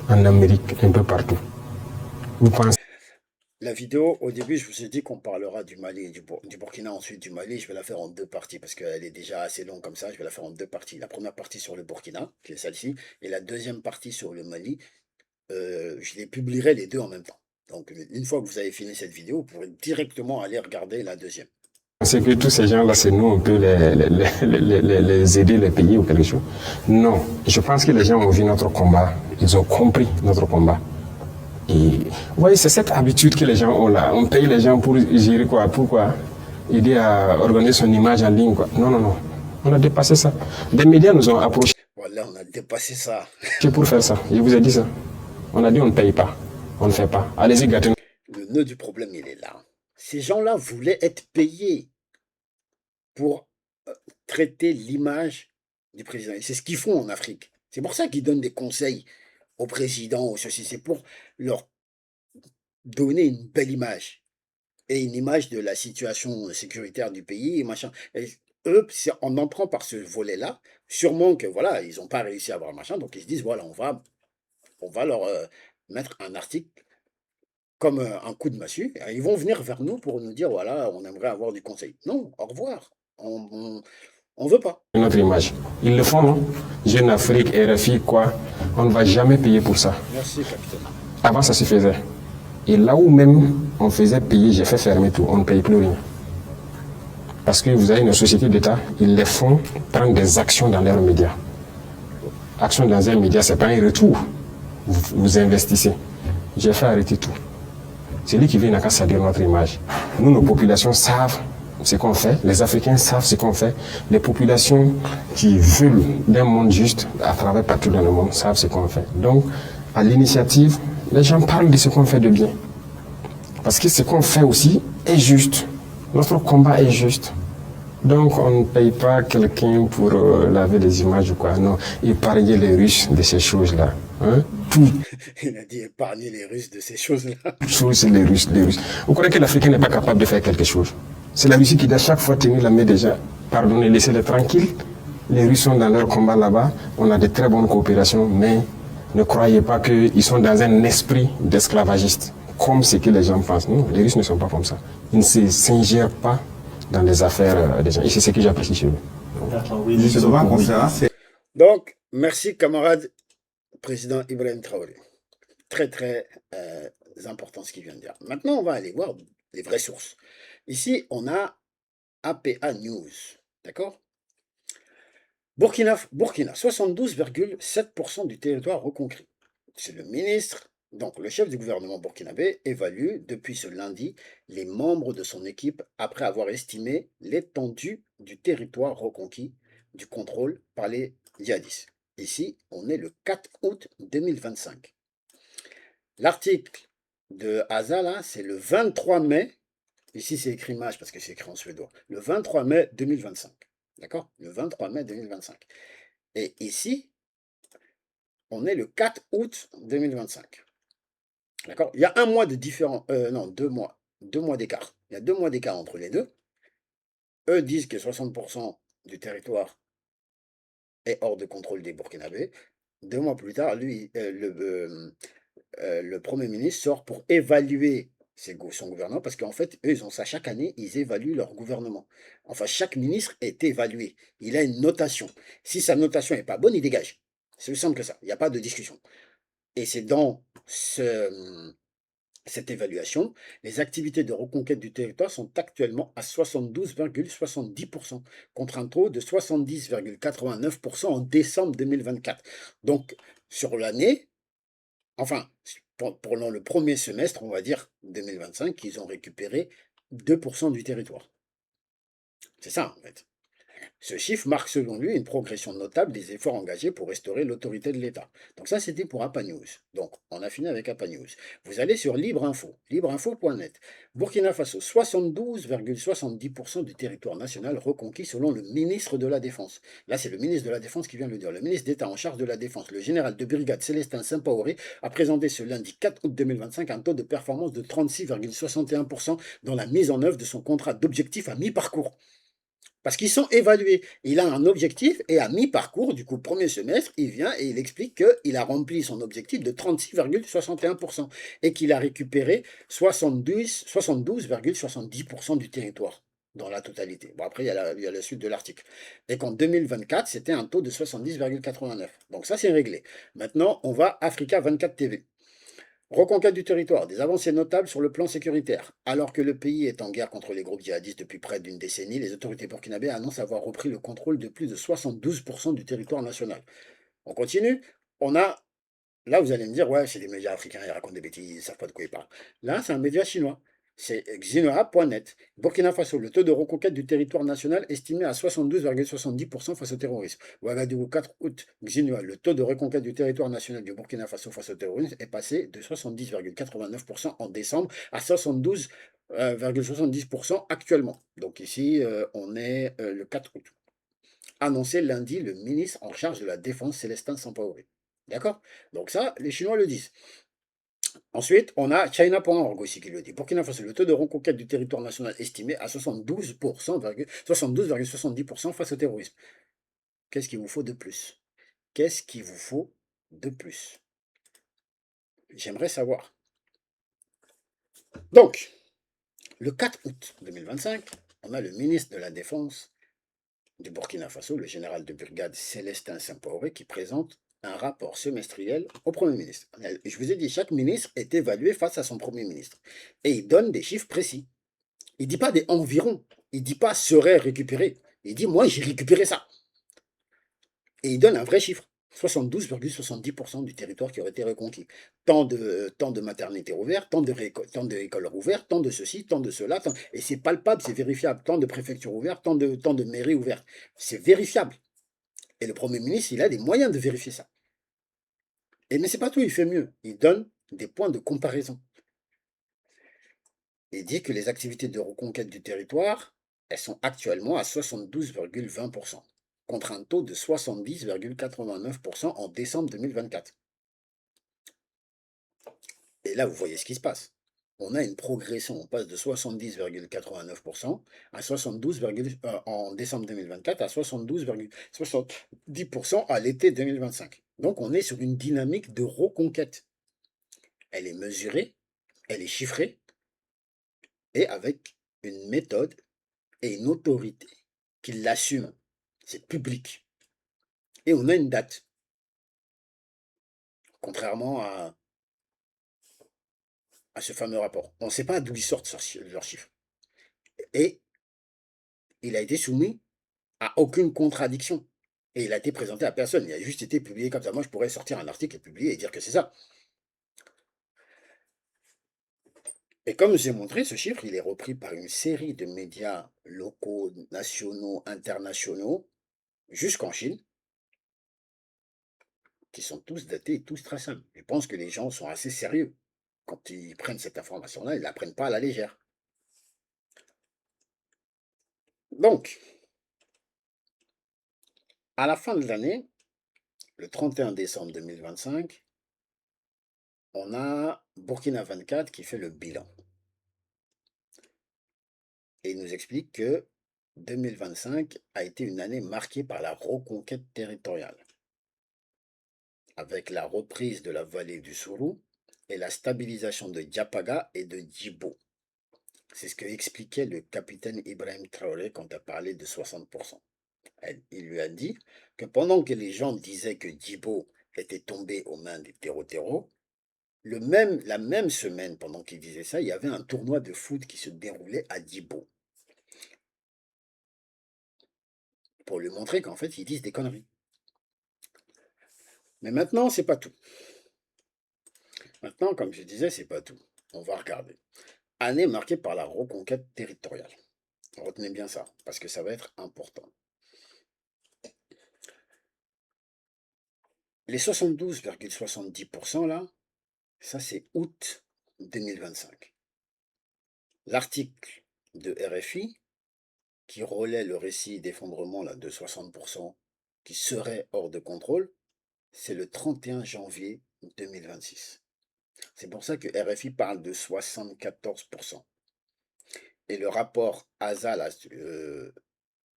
En Amérique, un peu partout. Vous pensez... La vidéo, au début, je vous ai dit qu'on parlera du Mali et du Burkina, ensuite du Mali. Je vais la faire en deux parties parce qu'elle est déjà assez longue comme ça. Je vais la faire en deux parties. La première partie sur le Burkina, qui est celle-ci, et la deuxième partie sur le Mali. Je les publierai les deux en même temps. Donc, une fois que vous avez fini cette vidéo, vous pourrez directement aller regarder la deuxième. C'est que tous ces gens-là, c'est nous, on peut les aider, les payer ou quelque chose. Non, je pense que les gens ont vu notre combat. Ils ont compris notre combat. Et vous voyez, c'est cette habitude que les gens ont là. On paye les gens pour gérer quoi? Pourquoi? Aider à organiser son image en ligne, quoi. Non, non, non. On a dépassé ça. Des médias nous ont approchés. Voilà, on a dépassé ça. C'est pour faire ça. Je vous ai dit ça. On a dit on ne paye pas. On ne fait pas. Allez-y, gâtez-nous. Le nœud du problème, il est là. Ces gens-là voulaient être payés pour traiter l'image du président. Et c'est ce qu'ils font en Afrique. C'est pour ça qu'ils donnent des conseils au président, aux ceci. C'est pour leur donner une belle image. Et une image de la situation sécuritaire du pays et machin. Et eux, en entrant par ce volet-là, sûrement que voilà, ils n'ont pas réussi à avoir machin. Donc ils se disent, voilà, on va leur mettre un article comme un coup de massue. Et ils vont venir vers nous pour nous dire, voilà, on aimerait avoir du conseil. Non, au revoir. On veut pas. Notre image. Ils le font, non? Jeune Afrique, RFI, quoi. On ne va jamais payer pour ça. Merci, capitaine. Avant, ça se faisait. Et là où même on faisait payer, j'ai fait fermer tout. On ne paye plus rien. Parce que vous avez une société d'État, ils les font prendre des actions dans leurs médias. Action dans un média, ce n'est pas un retour. Vous investissez. J'ai fait arrêter tout. C'est lui qui vient à salir notre image. Nous, nos populations savent ce qu'on fait, les Africains savent ce qu'on fait, les populations qui veulent d'un monde juste à travers partout dans le monde savent ce qu'on fait. Donc, à l'initiative, les gens parlent de ce qu'on fait de bien. Parce que ce qu'on fait aussi est juste. Notre combat est juste. Donc, on ne paye pas quelqu'un pour laver des images ou quoi. Non, épargner les Russes de ces choses-là. Hein? Tout. Il a dit épargner les Russes de ces choses-là. Chose, c'est les Russes. Vous croyez que l'Africain n'est pas capable de faire quelque chose? C'est la Russie qui doit chaque fois tenir la main des gens. Pardonnez, laissez-les tranquilles. Les Russes sont dans leur combat là-bas. On a de très bonnes coopérations, mais ne croyez pas qu'ils sont dans un esprit d'esclavagiste, comme ce que les gens pensent. Non, les Russes ne sont pas comme ça. Ils ne s'ingèrent pas dans les affaires des gens. Et c'est ce que j'apprécie chez eux. Donc, merci camarade président Ibrahim Traoré. Très, très important ce qu'il vient de dire. Maintenant, on va aller voir les vraies sources. Ici, on a APA News. D'accord? Burkina, 72,7% du territoire reconquis. C'est le ministre, donc le chef du gouvernement burkinabé, évalue depuis ce lundi les membres de son équipe après avoir estimé l'étendue du territoire reconquis du contrôle par les djihadistes. Ici, on est le 4 août 2025. L'article de Asa, c'est le 23 mai. Ici, c'est écrit mage parce que c'est écrit en suédois. Le 23 mai 2025. D'accord? Le 23 mai 2025. Et ici, on est le 4 août 2025. D'accord? Il y a un mois de différence. Non, 2 mois. 2 mois d'écart. Il y a 2 mois d'écart entre les deux. Eux disent que 60% du territoire est hors de contrôle des Burkinabés. 2 mois plus tard, lui, le Premier ministre sort pour évaluer son gouvernement, parce qu'en fait, eux, ils ont ça chaque année, ils évaluent leur gouvernement. Enfin, chaque ministre est évalué. Il a une notation. Si sa notation n'est pas bonne, il dégage. C'est aussi simple que ça. Il n'y a pas de discussion. Et c'est dans cette évaluation, les activités de reconquête du territoire sont actuellement à 72,70%, contre un taux de 70,89% en décembre 2024. Donc, sur l'année, enfin, pendant le premier semestre, on va dire 2025, ils ont récupéré 2% du territoire. C'est ça, en fait. Ce chiffre marque selon lui une progression notable des efforts engagés pour restaurer l'autorité de l'État. Donc ça, c'était pour APA News. Donc, on a fini avec APA News. Vous allez sur LibreInfo, libreinfo.net. Burkina Faso, 72,70% du territoire national reconquis selon le ministre de la Défense. Là, c'est le ministre de la Défense qui vient de le dire. Le ministre d'État en charge de la Défense, le général de brigade Célestin Sampaoré, a présenté ce lundi 4 août 2025 un taux de performance de 36,61% dans la mise en œuvre de son contrat d'objectif à mi-parcours. Parce qu'ils sont évalués. Il a un objectif et à mi-parcours, du coup, premier semestre, il vient et il explique qu'il a rempli son objectif de 36,61% et qu'il a récupéré 72,70% du territoire dans la totalité. Bon, après, il y a la suite de l'article. Et qu'en 2024, c'était un taux de 70,89. Donc ça, c'est réglé. Maintenant, on va Africa 24 TV. Reconquête du territoire, des avancées notables sur le plan sécuritaire. Alors que le pays est en guerre contre les groupes djihadistes depuis près d'une décennie, les autorités burkinabées annoncent avoir repris le contrôle de plus de 72% du territoire national. On continue. On a, là vous allez me dire, ouais, c'est des médias africains, ils racontent des bêtises, ils ne savent pas de quoi ils parlent. Là, c'est un média chinois. C'est xinoa.net. Burkina Faso, le taux de reconquête du territoire national estimé à 72,70% face au terrorisme. Ouagadougou, 4 août, Xinoa, le taux de reconquête du territoire national du Burkina Faso face au terrorisme est passé de 70,89% en décembre à 72,70% actuellement. Donc ici, on est le 4 août. Annoncé lundi le ministre en charge de la Défense, Célestin Sampaoré. D'accord? Donc ça, les Chinois le disent. Ensuite, on a China.org aussi qui le dit. Burkina Faso, le taux de reconquête du territoire national estimé à 72,70% face au terrorisme. Qu'est-ce qu'il vous faut de plus? Qu'est-ce qu'il vous faut de plus? J'aimerais savoir. Donc, le 4 août 2025, on a le ministre de la Défense du Burkina Faso, le général de brigade Célestin Sampaoré, qui présente un rapport semestriel au Premier ministre. Je vous ai dit, chaque ministre est évalué face à son Premier ministre. Et il donne des chiffres précis. Il ne dit pas des environs. Il ne dit pas serait récupéré. Il dit, moi, j'ai récupéré ça. Et il donne un vrai chiffre. 72,70% du territoire qui aurait été reconquis. Tant de maternités ouvertes, tant d'écoles ouvertes, tant de ceci, tant de cela, et c'est palpable, c'est vérifiable. Tant de préfectures ouvertes, tant de mairies ouvertes. C'est vérifiable. Et le Premier ministre, il a des moyens de vérifier ça. Mais c'est pas tout, il fait mieux. Il donne des points de comparaison. Il dit que les activités de reconquête du territoire, elles sont actuellement à 72,20%, contre un taux de 70,89% en décembre 2024. Et là, vous voyez ce qui se passe. On a une progression, on passe de 70,89% à 72, en décembre 2024 à 72,70% à l'été 2025. Donc on est sur une dynamique de reconquête. Elle est mesurée, elle est chiffrée, et avec une méthode et une autorité qui l'assument. C'est public. Et on a une date. Contrairement à ce fameux rapport. On ne sait pas d'où ils sortent leurs chiffres. Et il a été soumis à aucune contradiction. Et il a été présenté à personne. Il a juste été publié comme ça. Moi, je pourrais sortir un article et publier et dire que c'est ça. Et comme j'ai montré, ce chiffre, il est repris par une série de médias locaux, nationaux, internationaux, jusqu'en Chine, qui sont tous datés et tous traçables. Je pense que les gens sont assez sérieux. Quand ils prennent cette information-là, ils ne la prennent pas à la légère. Donc, à la fin de l'année, le 31 décembre 2025, on a Burkina 24 qui fait le bilan. Et il nous explique que 2025 a été une année marquée par la reconquête territoriale, avec la reprise de la vallée du Sourou et la stabilisation de Diapaga et de Djibo. C'est ce que expliquait le capitaine Ibrahim Traoré quand il a parlé de 60%. Il lui a dit que pendant que les gens disaient que Djibo était tombé aux mains des terreaux, la même semaine, pendant qu'il disait ça, il y avait un tournoi de foot qui se déroulait à Djibo. Pour lui montrer qu'en fait, ils disent des conneries. Mais maintenant, c'est pas tout. Maintenant, comme je disais, c'est pas tout. On va regarder. Année marquée par la reconquête territoriale. Retenez bien ça, parce que ça va être important. Les 72,70% là, ça c'est août 2025. L'article de RFI qui relaie le récit d'effondrement là, de 60% qui serait hors de contrôle, c'est le 31 janvier 2026. C'est pour ça que RFI parle de 74%. Et le rapport ASA, là,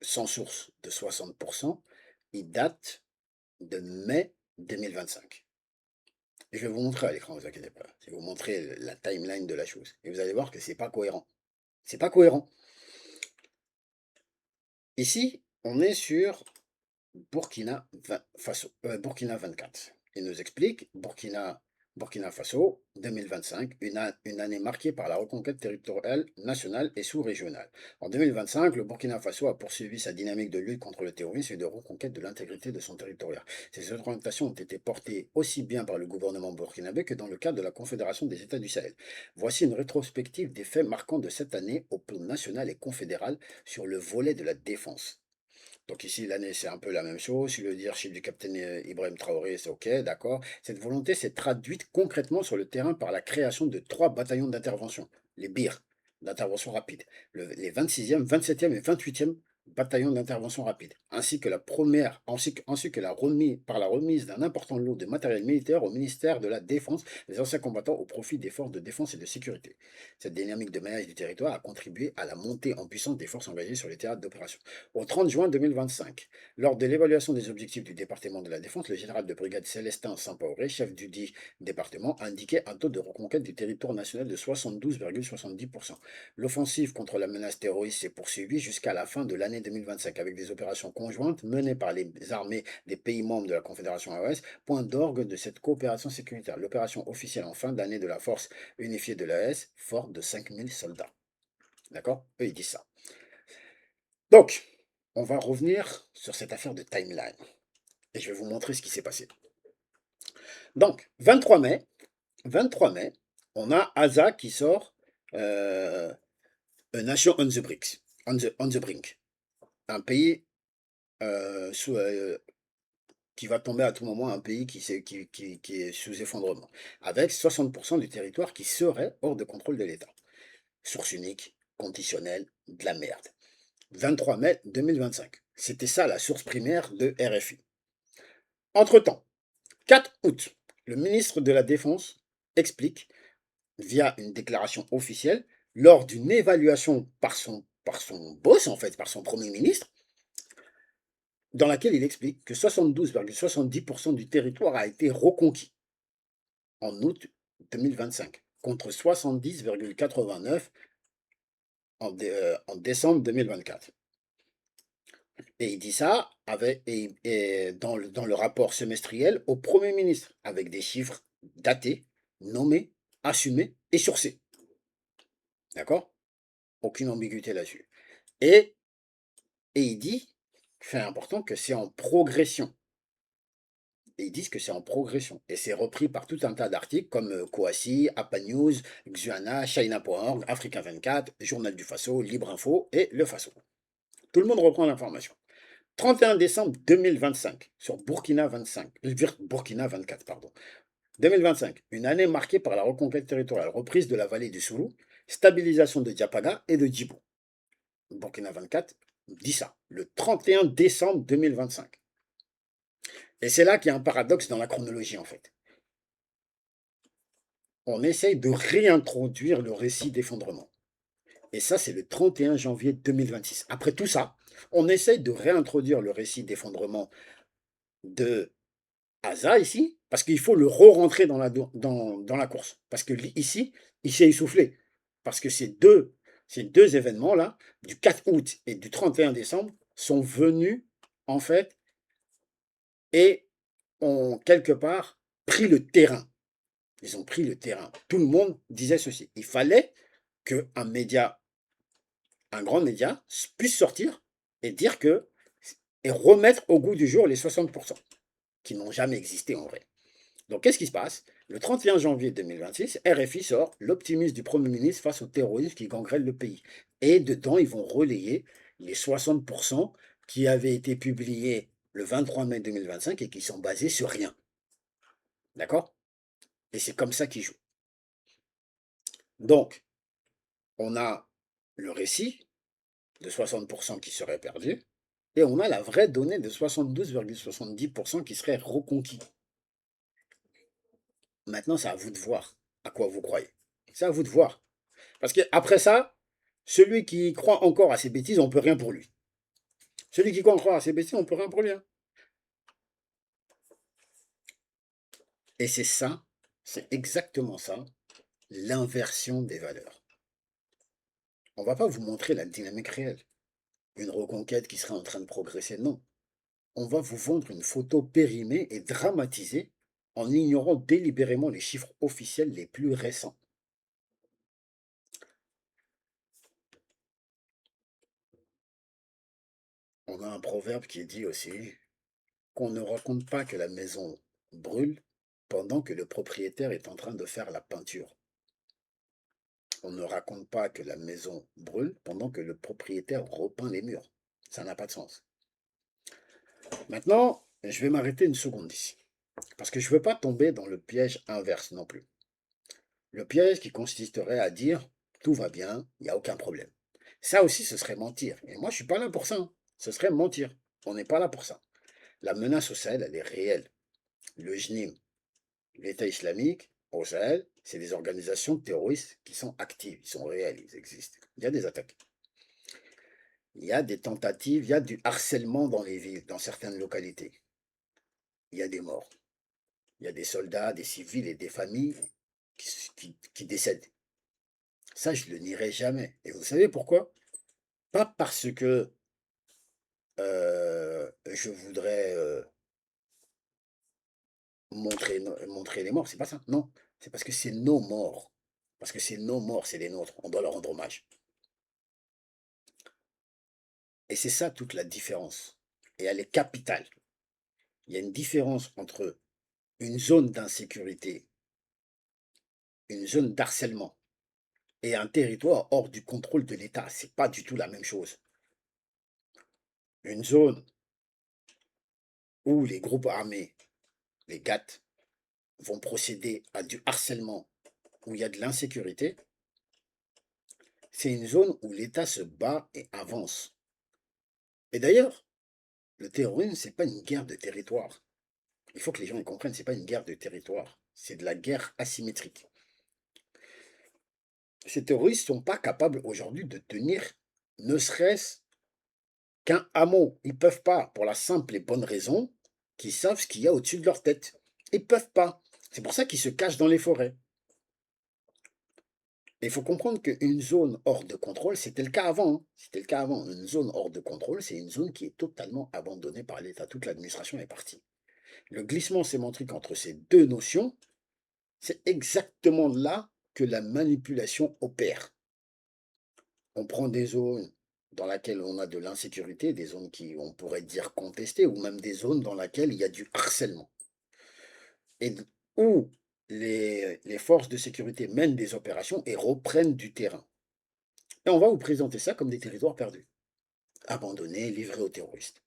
sans source de 60%, il date de mai 2025. Et je vais vous montrer à l'écran, ne vous inquiétez pas. Je vais vous montrer la timeline de la chose. Et vous allez voir que c'est pas cohérent. C'est pas cohérent. Ici, on est sur Burkina Faso, Burkina 24. Il nous explique Burkina Faso 2025, une année marquée par la reconquête territoriale nationale et sous-régionale. En 2025, le Burkina Faso a poursuivi sa dynamique de lutte contre le terrorisme et de reconquête de l'intégrité de son territoire. Ces orientations ont été portées aussi bien par le gouvernement burkinabé que dans le cadre de la Confédération des États du Sahel. Voici une rétrospective des faits marquants de cette année au plan national et confédéral sur le volet de la défense. Donc ici, l'année, c'est un peu la même chose. Si le leadership du capitaine Ibrahim Traoré, c'est OK, d'accord. Cette volonté s'est traduite concrètement sur le terrain par la création de 3 bataillons d'intervention, les BIR, d'intervention rapide, les 26e, 27e et 28e bataillons d'intervention rapide, ainsi que la remise d'un important lot de matériel militaire au ministère de la Défense des anciens combattants au profit des forces de défense et de sécurité. Cette dynamique de maillage du territoire a contribué à la montée en puissance des forces engagées sur les théâtres d'opération. Au 30 juin 2025, lors de l'évaluation des objectifs du département de la Défense, le général de brigade Célestin Sampaoré, chef du dit département, indiquait un taux de reconquête du territoire national de 72,70%. L'offensive contre la menace terroriste s'est poursuivie jusqu'à la fin de l'année 2025 avec des opérations conjointes menées par les armées des pays membres de la Confédération AES, point d'orgue de cette coopération sécuritaire. L'opération officielle en fin d'année de la force unifiée de l'AES, forte de 5000 soldats. D'accord? Eux, ils disent ça. Donc, on va revenir sur cette affaire de timeline. Et je vais vous montrer ce qui s'est passé. Donc, 23 mai, on a Asa qui sort A Nation on the Bricks, on the Brink. Un pays qui va tomber à tout moment, un pays qui est sous effondrement, avec 60% du territoire qui serait hors de contrôle de l'État. Source unique, conditionnelle, de la merde. 23 mai 2025. C'était ça la source primaire de RFI. Entre-temps, 4 août, le ministre de la Défense explique, via une déclaration officielle, lors d'une évaluation par son boss, en fait, par son Premier ministre, dans laquelle il explique que 72,70% du territoire a été reconquis en août 2025, contre 70,89% en décembre 2024. Et il dit ça dans le rapport semestriel au Premier ministre, avec des chiffres datés, nommés, assumés et sourcés. D'accord? Aucune ambiguïté là-dessus. Et il dit, fait important, que c'est en progression. Et ils disent que c'est en progression. Et c'est repris par tout un tas d'articles comme Kouassi, APA News, Xuana, China.org, Africa 24, Journal du Faso, Libre Info et Le Faso. Tout le monde reprend l'information. 31 décembre 2025, sur Burkina 24, pardon. 2025, une année marquée par la reconquête territoriale, reprise de la vallée du Soulou, stabilisation de Diapaga et de Djibou. Burkina 24 dit ça, le 31 décembre 2025. Et c'est là qu'il y a un paradoxe dans la chronologie, en fait. On essaye de réintroduire le récit d'effondrement. Et ça, c'est le 31 janvier 2026. Après tout ça, on essaye de réintroduire le récit d'effondrement de Asa ici, parce qu'il faut le re-rentrer dans la course. Parce que ici, il s'est essoufflé. Parce que ces deux événements-là, du 4 août et du 31 décembre, sont venus, en fait, et ont quelque part pris le terrain. Ils ont pris le terrain. Tout le monde disait ceci. Il fallait qu'un média, un grand média, puisse sortir et dire que, et remettre au goût du jour les 60%, qui n'ont jamais existé en vrai. Donc, qu'est-ce qui se passe? Le 31 janvier 2026, RFI sort l'optimisme du Premier ministre face au terrorisme qui gangrène le pays. Et dedans, ils vont relayer les 60% qui avaient été publiés le 23 mai 2025 et qui sont basés sur rien. D'accord? Et c'est comme ça qu'ils jouent. Donc, on a le récit de 60% qui serait perdu, et on a la vraie donnée de 72,70% qui serait reconquis. Maintenant, c'est à vous de voir à quoi vous croyez. C'est à vous de voir. Parce qu'après ça, celui qui croit encore à ces bêtises, on ne peut rien pour lui. Celui qui croit encore à ces bêtises, on ne peut rien pour lui. Et c'est ça, c'est exactement ça, l'inversion des valeurs. On ne va pas vous montrer la dynamique réelle. Une reconquête qui serait en train de progresser, non. On va vous vendre une photo périmée et dramatisée en ignorant délibérément les chiffres officiels les plus récents. On a un proverbe qui dit aussi qu'on ne raconte pas que la maison brûle pendant que le propriétaire est en train de faire la peinture. On ne raconte pas que la maison brûle pendant que le propriétaire repeint les murs. Ça n'a pas de sens. Maintenant, je vais m'arrêter une seconde ici. Parce que je ne veux pas tomber dans le piège inverse non plus. Le piège qui consisterait à dire tout va bien, il n'y a aucun problème. Ça aussi, ce serait mentir. Et moi, je ne suis pas là pour ça. Ce serait mentir. On n'est pas là pour ça. La menace au Sahel, elle est réelle. Le JNIM, l'État islamique, au Sahel, c'est des organisations terroristes qui sont actives, ils sont réels, ils existent. Il y a des attaques. Il y a des tentatives, il y a du harcèlement dans les villes, dans certaines localités. Il y a des morts. Il y a des soldats, des civils et des familles qui décèdent. Ça, je ne le nierai jamais. Et vous savez pourquoi? Pas parce que je voudrais montrer les morts, c'est pas ça. Non, c'est parce que c'est nos morts. Parce que c'est nos morts, c'est les nôtres. On doit leur rendre hommage. Et c'est ça toute la différence. Et elle est capitale. Il y a une différence entre une zone d'insécurité, une zone d'harcèlement et un territoire hors du contrôle de l'État. C'est pas du tout la même chose. Une zone où les groupes armés, les GAT, vont procéder à du harcèlement, où il y a de l'insécurité, c'est une zone où l'État se bat et avance. Et d'ailleurs, le terrorisme, c'est pas une guerre de territoire. Il faut que les gens y comprennent, c'est pas une guerre de territoire, c'est de la guerre asymétrique. Ces terroristes ne sont pas capables aujourd'hui de tenir ne serait-ce qu'un hameau. Ils ne peuvent pas, pour la simple et bonne raison qu'ils savent ce qu'il y a au-dessus de leur tête. Ils ne peuvent pas. C'est pour ça qu'ils se cachent dans les forêts. Et il faut comprendre qu'une zone hors de contrôle, c'était le cas avant. C'était le cas avant. Une zone hors de contrôle, c'est une zone qui est totalement abandonnée par l'État. Toute l'administration est partie. Le glissement sémantique entre ces deux notions, c'est exactement là que la manipulation opère. On prend des zones dans lesquelles on a de l'insécurité, des zones qui, on pourrait dire, contestées, ou même des zones dans lesquelles il y a du harcèlement. Et où les forces de sécurité mènent des opérations et reprennent du terrain. Et on va vous présenter ça comme des territoires perdus, abandonnés, livrés aux terroristes.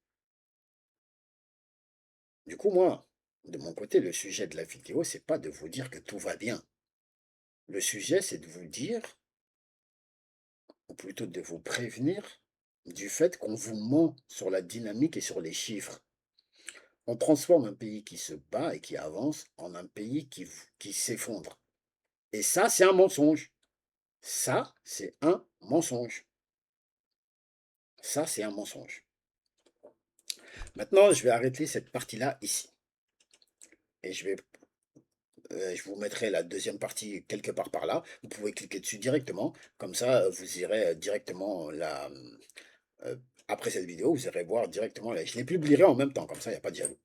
Du coup, moi, de mon côté, le sujet de la vidéo, c'est pas de vous dire que tout va bien. Le sujet, c'est de vous dire, ou plutôt de vous prévenir, du fait qu'on vous ment sur la dynamique et sur les chiffres. On transforme un pays qui se bat et qui avance en un pays qui s'effondre. Et ça, c'est un mensonge. Ça, c'est un mensonge. Ça, c'est un mensonge. Maintenant, je vais arrêter cette partie-là ici. Et je vous mettrai la deuxième partie quelque part par là. Vous pouvez cliquer dessus directement. Comme ça, vous irez directement après cette vidéo, vous irez voir directement. Je les publierai en même temps. Comme ça, il n'y a pas de jaloux.